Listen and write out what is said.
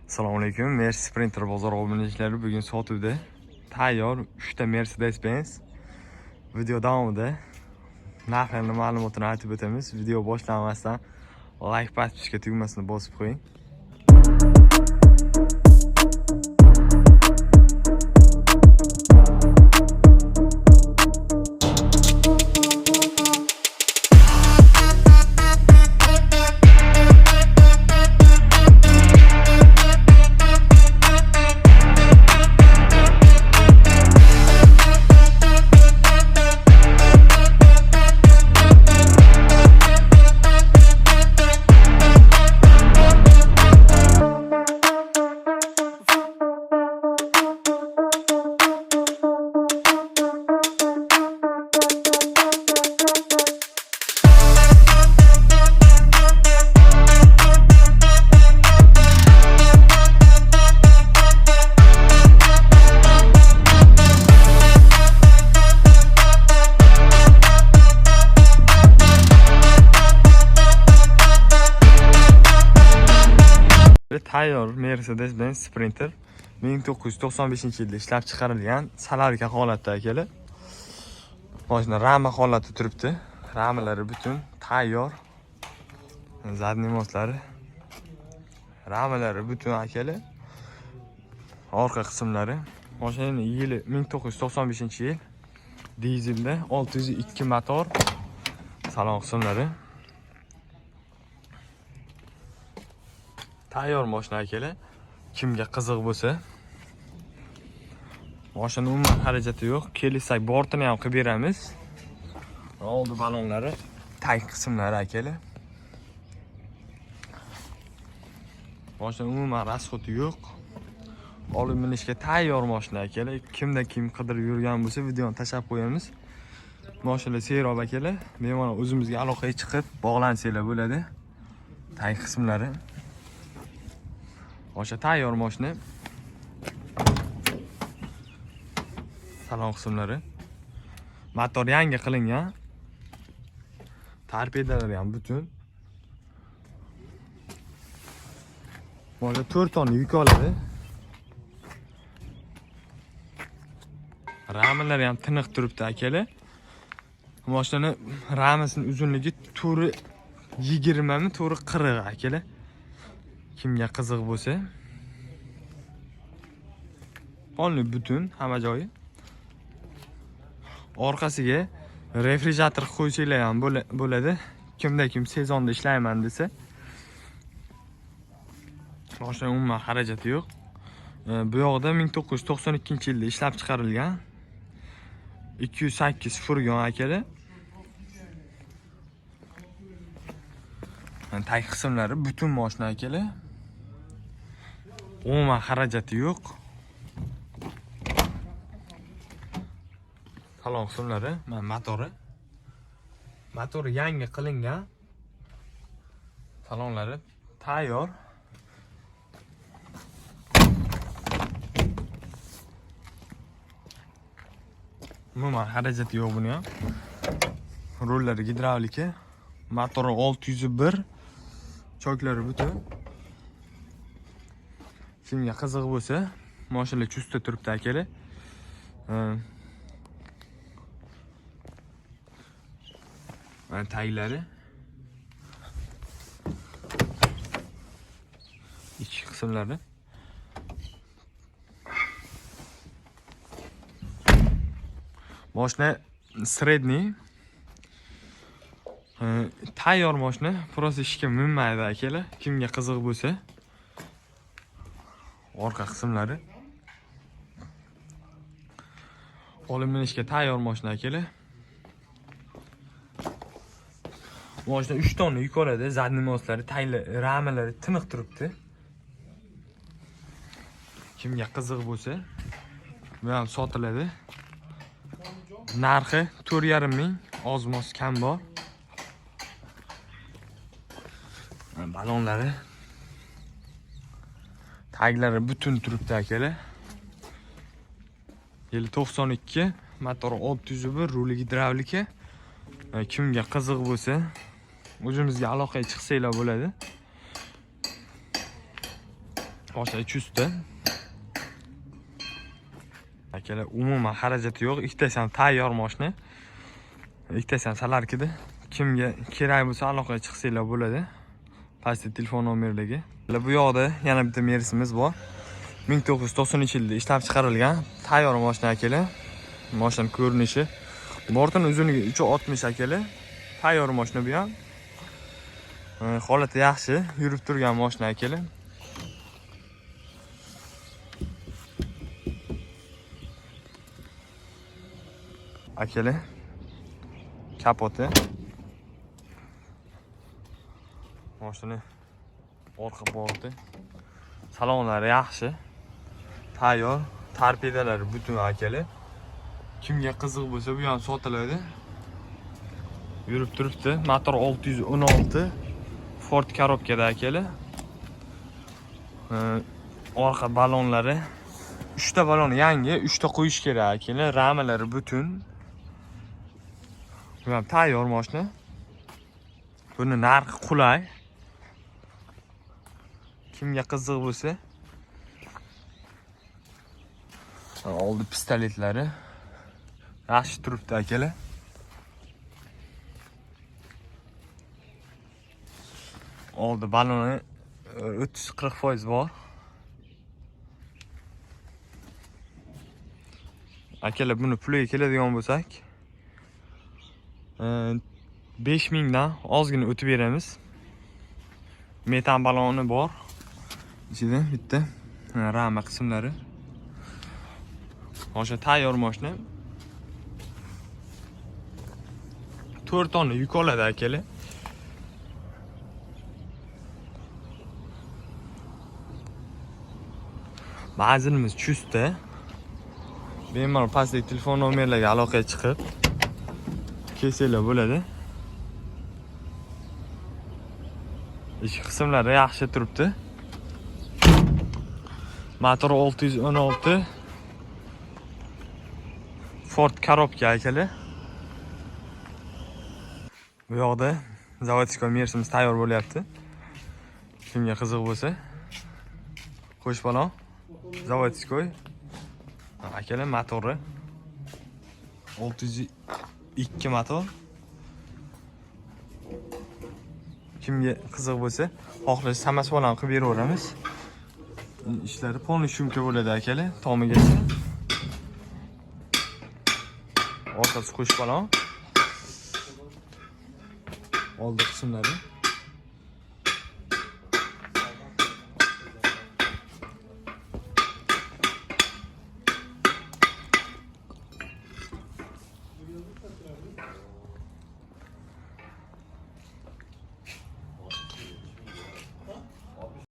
Assalomu alaykum. Mercedes Sprinter bozor obunachilar bugun sotuvda tayyor 3 ta Mercedes-Benz. Video davomida narxlarni ma'lumotini aytib o'tamiz. Video boshlanmasdan like bosishga tugmasini bosib qo'ying. Tayyor Mercedes-Benz Sprinter 1995-yilda ishlab chiqarilgan salarka holatda akalar. Mashina rama holatda turibdi. Ramalari butun tayyor. Zadniy moslari. Ramalari butun akalar. Orqa qismlari. Mashinaning yili 1995-yil. Dizelda 602 motor. Salon qismlari. Tayyor mashina akalar. Kimga qiziq bo'lsa, mashina umuman xarajati yo'q. Kelsak bortini ham qilib beramiz. Oldi balonlari, tag qismlari akalar. Mashina umuman rasxoti yo'q. Olib minishga tayyor mashina akalar. Kimda kim qidirib yurgan bo'lsa, videoni tashlab qo'yamiz. Mashina serob akalar. Bemalol o'zimizga aloqaga chiqib bog'lansanglar bo'ladi. Tag qismlari. O'sha tayyor mashina. Salon qismlari. Motor yangi qilingan. Torpedalari ham butun. Mana 4 tonna yuk oladi. Ramalari ham tiniq turibdi akalar. Mashina ramasining uzunligi to'ri 20 mi, to'ri 40 akalar. Kimga qiziq bo'lsa, polni butun hamma joyi. Orqasiga refrigerator qo'ysanglar ham bo'ladi. Kimda kim sezonda ishlayman desa, mashina umuman xarajati yo'q. Bu yoqda 1992-yilda ishlab chiqarilgan 208 furgon akalar. Tag qismlari butun mashina akalar. Umuman xarajati yo'q. Salon qismlari, motori. Motori yangi qilingan. Salonlari tayyor. Umuman xarajati yo'q buni ham. Rollari gidravlika. Motori 601. Choklari butun. Kimga qiziq bo'lsa, mashina chustda turibdi akalar. Mana taglari. Ichki qismlari. Mashina sredniy. Tayyor mashina, prosta ishga minmaydi akalar. Kimga qiziq bo'lsa, orqa qismlari. Olib minishga tayyor mashina akalar. Mashina 3 tonna yuk oladi. Zadniy moslari, tayli, ramalari tiniq turibdi. Kimga qiziq bo'lsa, bu ham sotiladi. Narxi 4,5 ming, oz-moz kam bor. Balonlari, taglari butun turibdi akalar. Yili 92, motori 601, ruli gidravlika. Kimga qiziq bo'lsa, o'zimizga aloqaga chiqsanglar bo'ladi. Boshida chustda. Akalar, umuman xarajati yo'q. Ikkitasi ham tayyor mashina. Ikkitasi ham salarkida. Kimga kerak bo'lsa aloqaga chiqsanglar bo'ladi. Pastda telefon nomerlariga. Bu yoqda yana bitta Mercedesimiz bor. 1993-yilda ishlab chiqarilgan tayyor mashina akalar. Mashina ko'rinishi. Bortini uzunligi 360 akalar. Tayyor mashina bu ham. Holati yaxshi, yurib turgan mashina akalar. Akalar, kapoti. Mashina orqa borti. Salonlari yaxshi. Tayyor, torpedalari butun akalar. Kimga qiziq bo'lsa, bu ham sotiladi. Yurib turibdi. Motor 616 Ford korobkada akalar. Orqa balonlari 3 ta balon yangi, 3 ta qo'yish kerak akalar. Ramalari butun. Bu ham tayyor mashina. Buni narxi qulay. Kimga qiziq bo'lsa, oldi pistoletlari yaxshi turibdi akalar. Oldi baloni 30-40% bor. Akalar, buni puliga keladigan bo'lsak, 5000 dan ozgina o'tib beramiz. Metan baloni bor. Ichida bitta rama qismlari. O'sha tayyor mashina. 4 tonna yuk oladi akalar. Bazinimiz chustda. Bemalol pastdagi telefon nomerlariga aloqaga chiqib kelsanglar bo'ladi. Ichki qismlari yaxshi turibdi. Motor 616 Ford korobka akalar. Bu yoqda zavodskoy Mercedesimiz tayyor bo'lyapti. Kimga qiziq bo'lsa, qo'sh balon zavodskoy akalar, motori 602 motor. Kimga qiziq bo'lsa, xohlash samasval ham qilib beraveramiz. Ishlari polniy shumka bo'ladi akalar, tomigacha. Orqasi qo'sh balon. Oldi qismlari